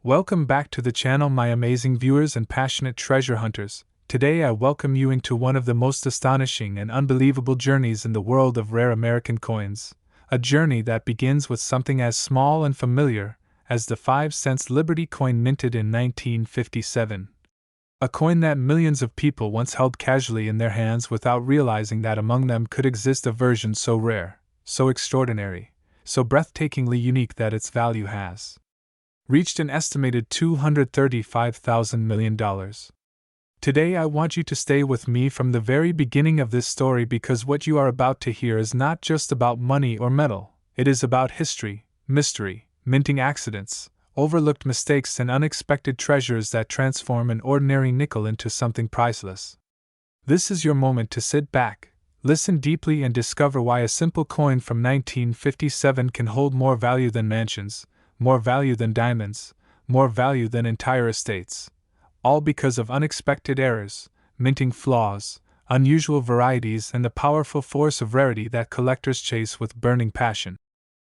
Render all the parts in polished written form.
Welcome back to the channel, my amazing viewers and passionate treasure hunters. Today I welcome you into one of the most astonishing and unbelievable journeys in the world of rare American coins. A journey that begins with something as small and familiar as the 5-cent Liberty coin minted in 1957. A coin that millions of people once held casually in their hands without realizing that among them could exist a version so rare, so extraordinary, so breathtakingly unique that its value has reached an estimated $235 million. Today I want you to stay with me from the very beginning of this story, because what you are about to hear is not just about money or metal. It is about history, mystery, minting accidents, overlooked mistakes, and unexpected treasures that transform an ordinary nickel into something priceless. This is your moment to sit back, listen deeply, and discover why a simple coin from 1957 can hold more value than mansions, more value than diamonds, more value than entire estates. All because of unexpected errors, minting flaws, unusual varieties, and the powerful force of rarity that collectors chase with burning passion.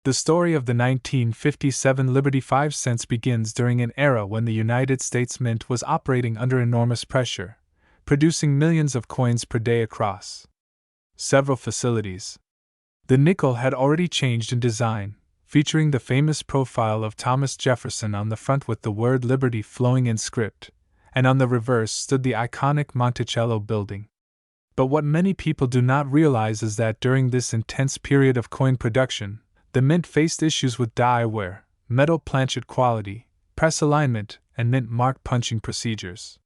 The story of the 1957 Liberty 5 cents begins during an era when the United States Mint was operating under enormous pressure, producing millions of coins per day across several facilities. The nickel had already changed in design, featuring the famous profile of Thomas Jefferson on the front with the word Liberty flowing in script, and on the reverse stood the iconic Monticello building. But what many people do not realize is that during this intense period of coin production, the mint faced issues with die wear, metal planchet quality, press alignment, and mint mark punching procedures.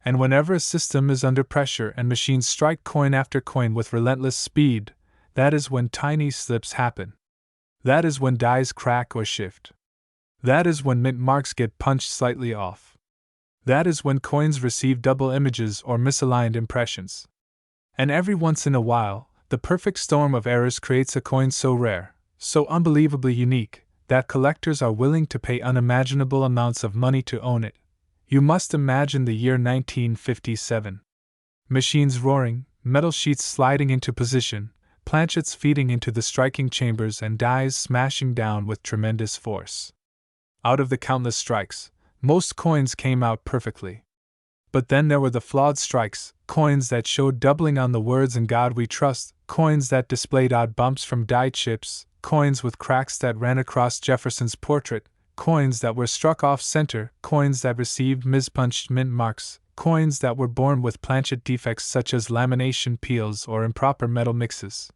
And whenever a system is under pressure and machines strike coin after coin with relentless speed, that is when tiny slips happen. That is when dies crack or shift. That is when mint marks get punched slightly off. That is when coins receive double images or misaligned impressions. And every once in a while, the perfect storm of errors creates a coin so rare, so unbelievably unique, that collectors are willing to pay unimaginable amounts of money to own it. You must imagine the year 1957. Machines roaring, metal sheets sliding into position, planchets feeding into the striking chambers, and dies smashing down with tremendous force. Out of the countless strikes, most coins came out perfectly. But then there were the flawed strikes, coins that showed doubling on the words "In God We Trust," coins that displayed odd bumps from die chips, coins with cracks that ran across Jefferson's portrait, coins that were struck off center, coins that received mispunched mint marks, coins that were born with planchet defects such as lamination peels or improper metal mixes.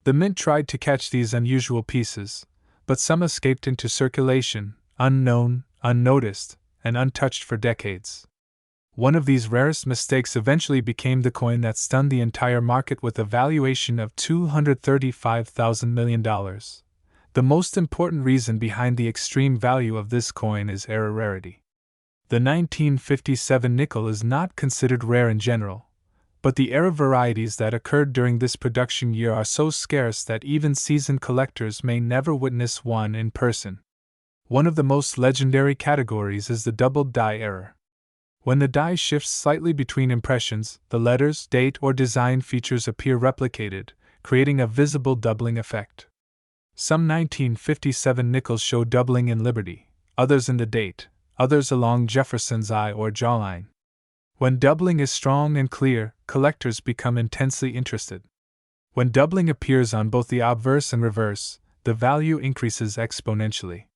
The mint tried to catch these unusual pieces, but some escaped into circulation, unknown, unnoticed, and untouched for decades. One of these rarest mistakes eventually became the coin that stunned the entire market with a valuation of $235 million. The most important reason behind the extreme value of this coin is error rarity. The 1957 nickel is not considered rare in general, but the error varieties that occurred during this production year are so scarce that even seasoned collectors may never witness one in person. One of the most legendary categories is the doubled die error. When the die shifts slightly between impressions, the letters, date, or design features appear replicated, creating a visible doubling effect. Some 1957 nickels show doubling in Liberty, others in the date, others along Jefferson's eye or jawline. When doubling is strong and clear, collectors become intensely interested. When doubling appears on both the obverse and reverse, the value increases exponentially.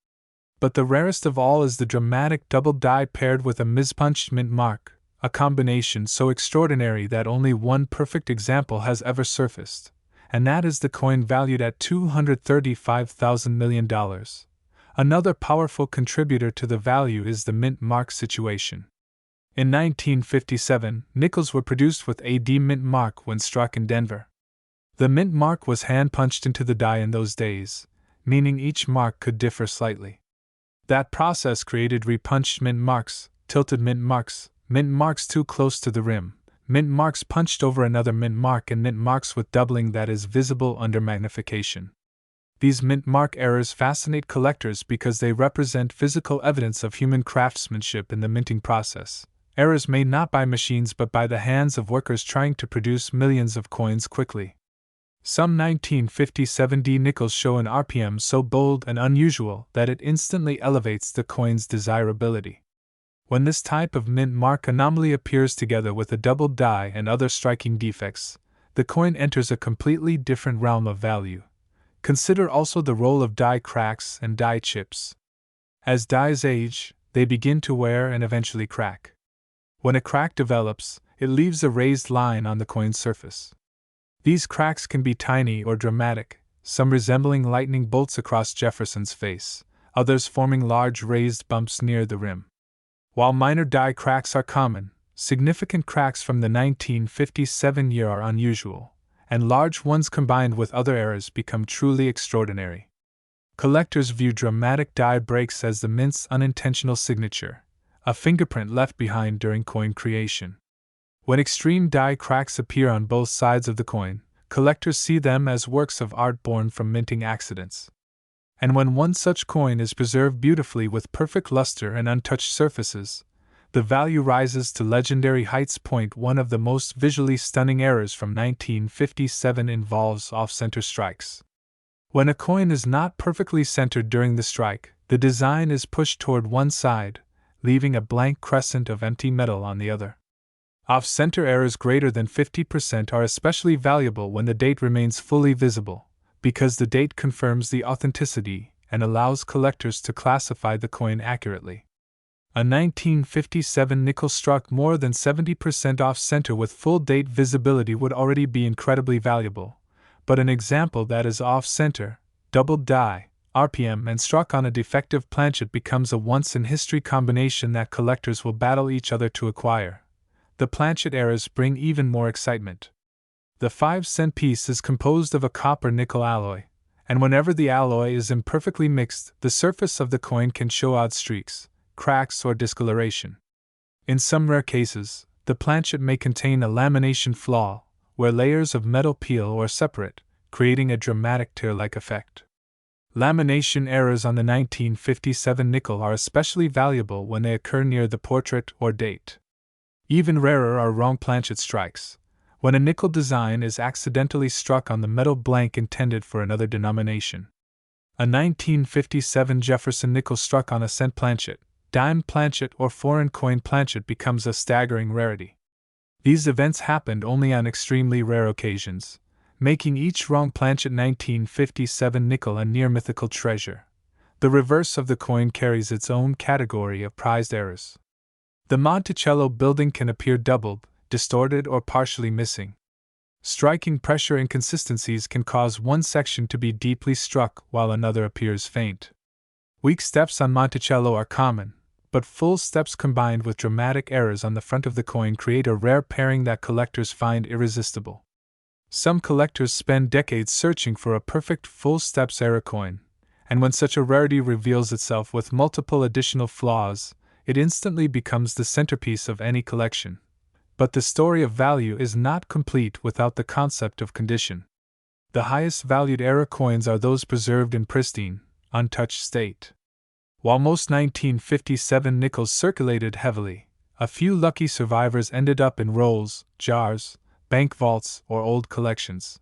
But the rarest of all is the dramatic double die paired with a mispunched mint mark, a combination so extraordinary that only one perfect example has ever surfaced, and that is the coin valued at $235 million. Another powerful contributor to the value is the mint mark situation. In 1957, nickels were produced with a D mint mark when struck in Denver. The mint mark was hand-punched into the die in those days, meaning each mark could differ slightly. That process created repunched mint marks, tilted mint marks too close to the rim, mint marks punched over another mint mark, and mint marks with doubling that is visible under magnification. These mint mark errors fascinate collectors because they represent physical evidence of human craftsmanship in the minting process. Errors made not by machines but by the hands of workers trying to produce millions of coins quickly. Some 1957D nickels show an RPM so bold and unusual that it instantly elevates the coin's desirability. When this type of mint mark anomaly appears together with a doubled die and other striking defects, the coin enters a completely different realm of value. Consider also the role of die cracks and die chips. As dies age, they begin to wear and eventually crack. When a crack develops, it leaves a raised line on the coin's surface. These cracks can be tiny or dramatic, some resembling lightning bolts across Jefferson's face, others forming large raised bumps near the rim. While minor die cracks are common, significant cracks from the 1957 year are unusual, and large ones combined with other errors become truly extraordinary. Collectors view dramatic die breaks as the mint's unintentional signature, a fingerprint left behind during coin creation. When extreme die cracks appear on both sides of the coin, collectors see them as works of art born from minting accidents. And when one such coin is preserved beautifully with perfect luster and untouched surfaces, the value rises to legendary heights. One of the most visually stunning errors from 1957 involves off-center strikes. When a coin is not perfectly centered during the strike, the design is pushed toward one side, leaving a blank crescent of empty metal on the other. Off-center errors greater than 50% are especially valuable when the date remains fully visible, because the date confirms the authenticity and allows collectors to classify the coin accurately. A 1957 nickel struck more than 70% off-center with full date visibility would already be incredibly valuable, but an example that is off-center, doubled die, RPM, and struck on a defective planchet becomes a once-in-history combination that collectors will battle each other to acquire. The planchet errors bring even more excitement. The 5-cent piece is composed of a copper-nickel alloy, and whenever the alloy is imperfectly mixed, the surface of the coin can show odd streaks, cracks, or discoloration. In some rare cases, the planchet may contain a lamination flaw, where layers of metal peel or separate, creating a dramatic tear-like effect. Lamination errors on the 1957 nickel are especially valuable when they occur near the portrait or date. Even rarer are wrong planchet strikes, when a nickel design is accidentally struck on the metal blank intended for another denomination. A 1957 Jefferson nickel struck on a cent planchet, dime planchet, or foreign coin planchet becomes a staggering rarity. These events happened only on extremely rare occasions, making each wrong planchet 1957 nickel a near mythical treasure. The reverse of the coin carries its own category of prized errors. The Monticello building can appear doubled, distorted, or partially missing. Striking pressure inconsistencies can cause one section to be deeply struck while another appears faint. Weak steps on Monticello are common, but full steps combined with dramatic errors on the front of the coin create a rare pairing that collectors find irresistible. Some collectors spend decades searching for a perfect full steps error coin, and when such a rarity reveals itself with multiple additional flaws, it instantly becomes the centerpiece of any collection. But the story of value is not complete without the concept of condition. The highest valued error coins are those preserved in pristine, untouched state. While most 1957 nickels circulated heavily, a few lucky survivors ended up in rolls, jars, bank vaults, or old collections.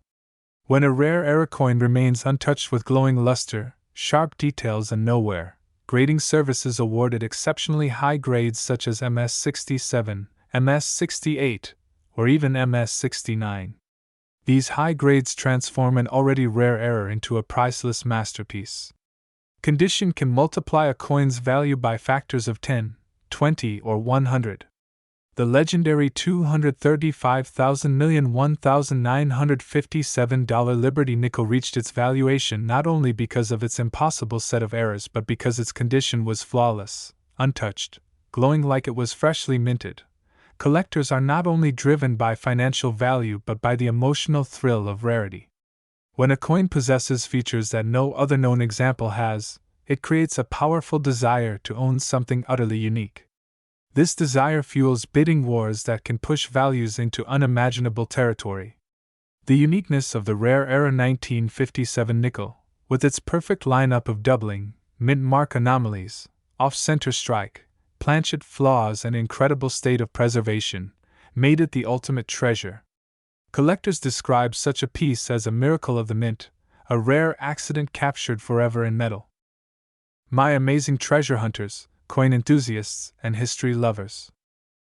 When a rare error coin remains untouched with glowing luster, sharp details, and no wear, grading services awarded exceptionally high grades such as MS-67, MS-68, or even MS-69. These high grades transform an already rare error into a priceless masterpiece. Condition can multiply a coin's value by factors of 10, 20, or 100. The legendary $235,000,001,957 Liberty nickel reached its valuation not only because of its impossible set of errors but because its condition was flawless, untouched, glowing like it was freshly minted. Collectors are not only driven by financial value but by the emotional thrill of rarity. When a coin possesses features that no other known example has, it creates a powerful desire to own something utterly unique. This desire fuels bidding wars that can push values into unimaginable territory. The uniqueness of the rare era 1957 nickel, with its perfect lineup of doubling, mint mark anomalies, off-center strike, planchet flaws, and incredible state of preservation, made it the ultimate treasure. Collectors describe such a piece as a miracle of the mint, a rare accident captured forever in metal. My amazing treasure hunters, coin enthusiasts, and history lovers.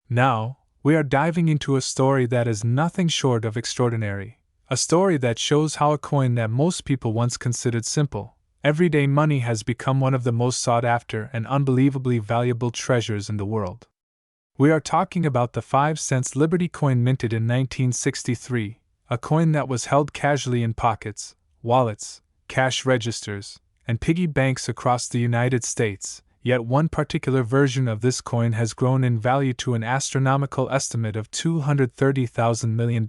Now, we are diving into a story that is nothing short of extraordinary, a story that shows how a coin that most people once considered simple, everyday money has become one of the most sought after and unbelievably valuable treasures in the world. We are talking about the 5-cent Liberty coin minted in 1963, a coin that was held casually in pockets, wallets, cash registers, and piggy banks across the United States, yet one particular version of this coin has grown in value to an astronomical estimate of $230,000 million.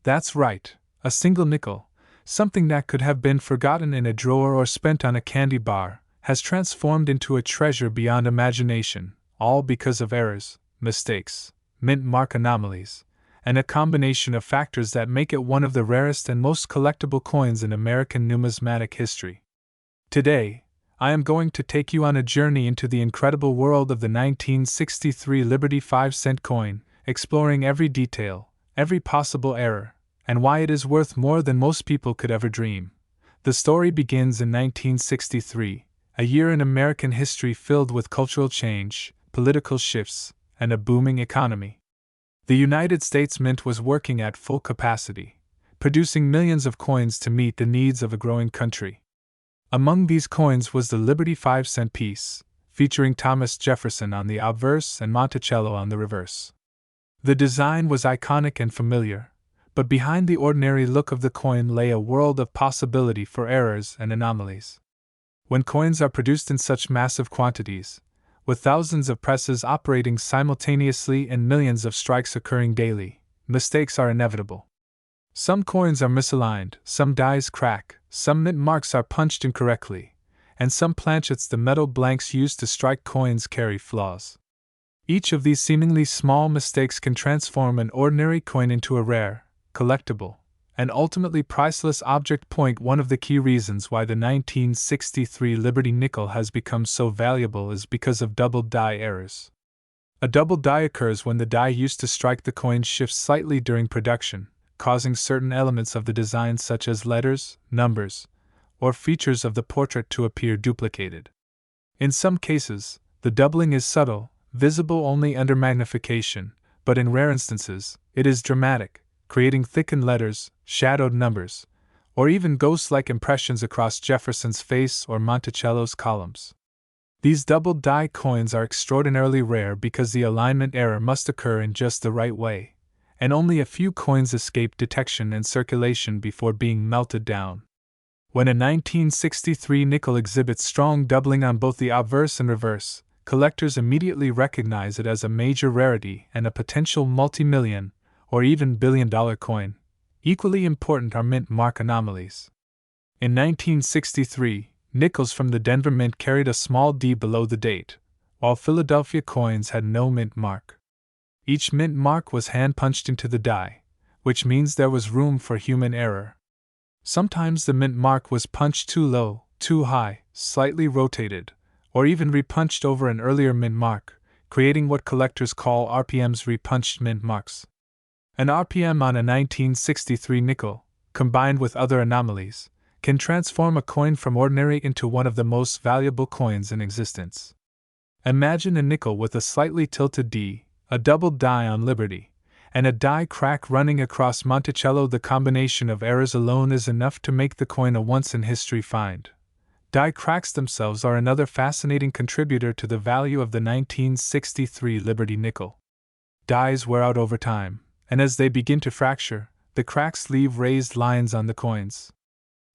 That's right, a single nickel, something that could have been forgotten in a drawer or spent on a candy bar, has transformed into a treasure beyond imagination, all because of errors, mistakes, mint mark anomalies, and a combination of factors that make it one of the rarest and most collectible coins in American numismatic history. Today, I am going to take you on a journey into the incredible world of the 1963 Liberty 5-cent coin, exploring every detail, every possible error, and why it is worth more than most people could ever dream. The story begins in 1963, a year in American history filled with cultural change, political shifts, and a booming economy. The United States Mint was working at full capacity, producing millions of coins to meet the needs of a growing country. Among these coins was the Liberty 5-cent piece, featuring Thomas Jefferson on the obverse and Monticello on the reverse. The design was iconic and familiar, but behind the ordinary look of the coin lay a world of possibility for errors and anomalies. When coins are produced in such massive quantities, with thousands of presses operating simultaneously and millions of strikes occurring daily, mistakes are inevitable. Some coins are misaligned, some dies crack, some mint marks are punched incorrectly, and some planchets, the metal blanks used to strike coins, carry flaws. Each of these seemingly small mistakes can transform an ordinary coin into a rare, collectible, and ultimately priceless object. One of the key reasons why the 1963 Liberty nickel has become so valuable is because of double die errors. A double die occurs when the die used to strike the coin shifts slightly during production, causing certain elements of the design such as letters, numbers, or features of the portrait to appear duplicated. In some cases, the doubling is subtle, visible only under magnification, but in rare instances, it is dramatic, creating thickened letters, shadowed numbers, or even ghost-like impressions across Jefferson's face or Monticello's columns. These double die coins are extraordinarily rare because the alignment error must occur in just the right way, and only a few coins escape detection and circulation before being melted down. When a 1963 nickel exhibits strong doubling on both the obverse and reverse, collectors immediately recognize it as a major rarity and a potential multi-million or even billion-dollar coin. Equally important are mint mark anomalies. In 1963, nickels from the Denver Mint carried a small d below the date, while Philadelphia coins had no mint mark. Each mint mark was hand-punched into the die, which means there was room for human error. Sometimes the mint mark was punched too low, too high, slightly rotated, or even repunched over an earlier mint mark, creating what collectors call RPMs, repunched mint marks. An RPM on a 1963 nickel, combined with other anomalies, can transform a coin from ordinary into one of the most valuable coins in existence. Imagine a nickel with a slightly tilted D, a double die on Liberty, and a die crack running across Monticello. The combination of errors alone is enough to make the coin a once-in-history find. Die cracks themselves are another fascinating contributor to the value of the 1963 Liberty nickel. Dies wear out over time, and as they begin to fracture, the cracks leave raised lines on the coins.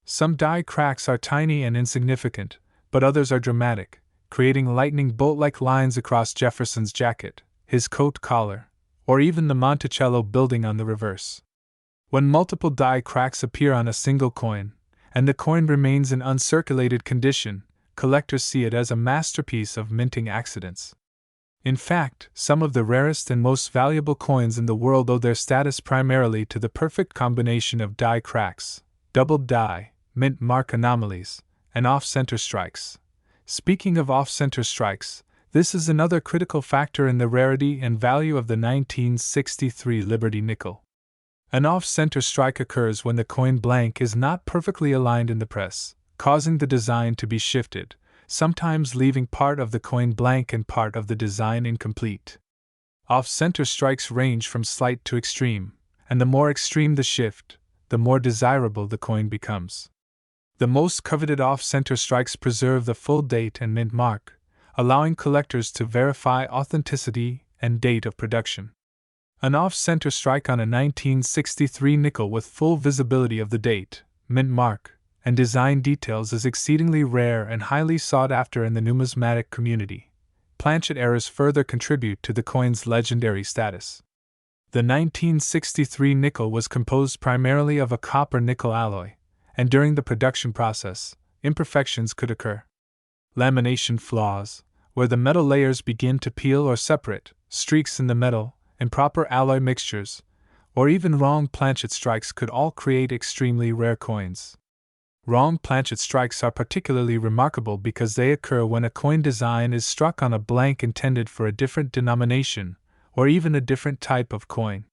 Some die cracks are tiny and insignificant, but others are dramatic, creating lightning bolt-like lines across Jefferson's jacket, his coat collar, or even the Monticello building on the reverse. When multiple die cracks appear on a single coin, and the coin remains in uncirculated condition, collectors see it as a masterpiece of minting accidents. In fact, some of the rarest and most valuable coins in the world owe their status primarily to the perfect combination of die cracks, double die, mint mark anomalies, and off-center strikes. Speaking of off-center strikes, this is another critical factor in the rarity and value of the 1963 Liberty nickel. An off-center strike occurs when the coin blank is not perfectly aligned in the press, causing the design to be shifted, sometimes leaving part of the coin blank and part of the design incomplete. Off-center strikes range from slight to extreme, and the more extreme the shift, the more desirable the coin becomes. The most coveted off-center strikes preserve the full date and mint mark, allowing collectors to verify authenticity and date of production. An off-center strike on a 1963 nickel with full visibility of the date, mint mark, and design details is exceedingly rare and highly sought after in the numismatic community. Planchet errors further contribute to the coin's legendary status. The 1963 nickel was composed primarily of a copper-nickel alloy, and during the production process, imperfections could occur. Lamination flaws, where the metal layers begin to peel or separate, streaks in the metal, improper alloy mixtures, or even wrong planchet strikes could all create extremely rare coins. Wrong planchet strikes are particularly remarkable because they occur when a coin design is struck on a blank intended for a different denomination, or even a different type of coin.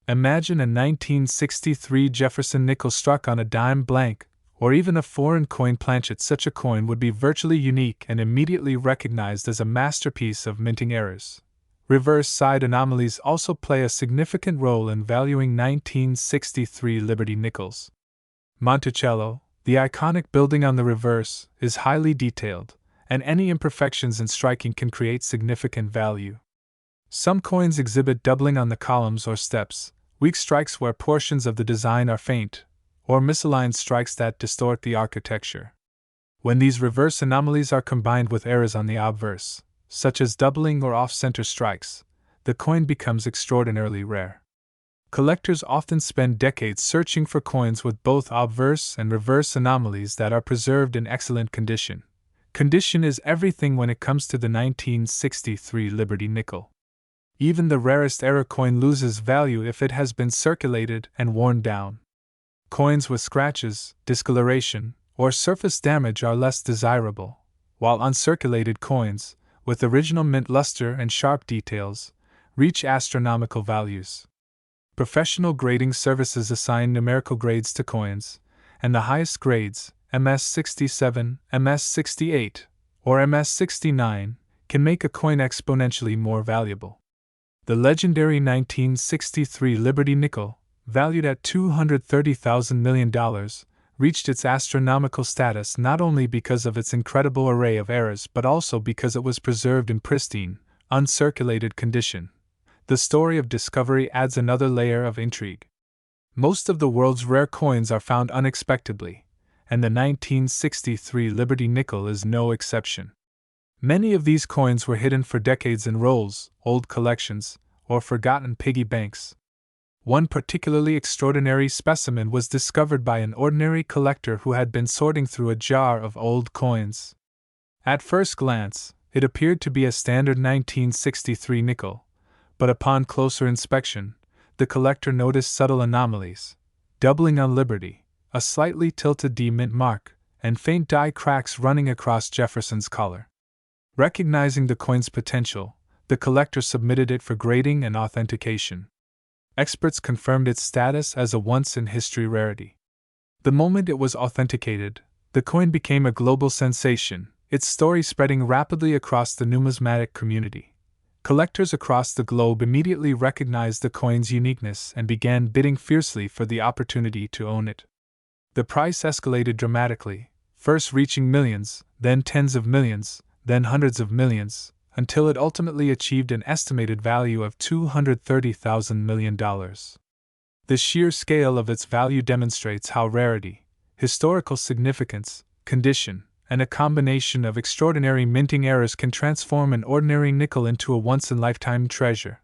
Imagine a 1963 Jefferson nickel struck on a dime blank, or even a foreign coin planchet. Such a coin would be virtually unique and immediately recognized as a masterpiece of minting errors. Reverse side anomalies also play a significant role in valuing 1963 Liberty nickels. Monticello, the iconic building on the reverse, is highly detailed, and any imperfections in striking can create significant value. Some coins exhibit doubling on the columns or steps, weak strikes where portions of the design are faint, or misaligned strikes that distort the architecture. When these reverse anomalies are combined with errors on the obverse, such as doubling or off-center strikes, the coin becomes extraordinarily rare. Collectors often spend decades searching for coins with both obverse and reverse anomalies that are preserved in excellent condition. Condition is everything when it comes to the 1963 Liberty nickel. Even the rarest error coin loses value if it has been circulated and worn down. Coins with scratches, discoloration, or surface damage are less desirable, while uncirculated coins, with original mint luster and sharp details, reach astronomical values. Professional grading services assign numerical grades to coins, and the highest grades, MS67, MS68, or MS69, can make a coin exponentially more valuable. The legendary 1963 Liberty nickel, valued at $230,000 million, reached its astronomical status not only because of its incredible array of errors but also because it was preserved in pristine, uncirculated condition. The story of discovery adds another layer of intrigue. Most of the world's rare coins are found unexpectedly, and the 1963 Liberty nickel is no exception. Many of these coins were hidden for decades in rolls, old collections, or forgotten piggy banks. One particularly extraordinary specimen was discovered by an ordinary collector who had been sorting through a jar of old coins. At first glance, it appeared to be a standard 1963 nickel, but upon closer inspection, the collector noticed subtle anomalies: doubling on Liberty, a slightly tilted D mint mark, and faint die cracks running across Jefferson's collar. Recognizing the coin's potential, the collector submitted it for grading and authentication. Experts confirmed its status as a once-in-history rarity. The moment it was authenticated, the coin became a global sensation, its story spreading rapidly across the numismatic community. Collectors across the globe immediately recognized the coin's uniqueness and began bidding fiercely for the opportunity to own it. The price escalated dramatically, first reaching millions, then tens of millions, then hundreds of millions, until it ultimately achieved an estimated value of $230,000 million. The sheer scale of its value demonstrates how rarity, historical significance, condition, and a combination of extraordinary minting errors can transform an ordinary nickel into a once-in-lifetime treasure.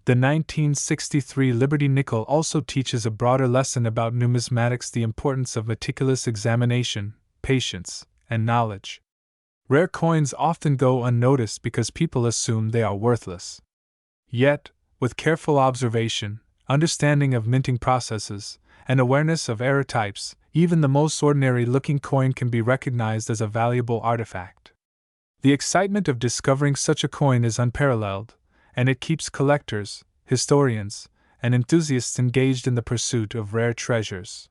The 1963 Liberty nickel also teaches a broader lesson about numismatics: the importance of meticulous examination, patience, and knowledge. Rare coins often go unnoticed because people assume they are worthless. Yet, with careful observation, understanding of minting processes, and awareness of error types, even the most ordinary-looking coin can be recognized as a valuable artifact. The excitement of discovering such a coin is unparalleled, and it keeps collectors, historians, and enthusiasts engaged in the pursuit of rare treasures.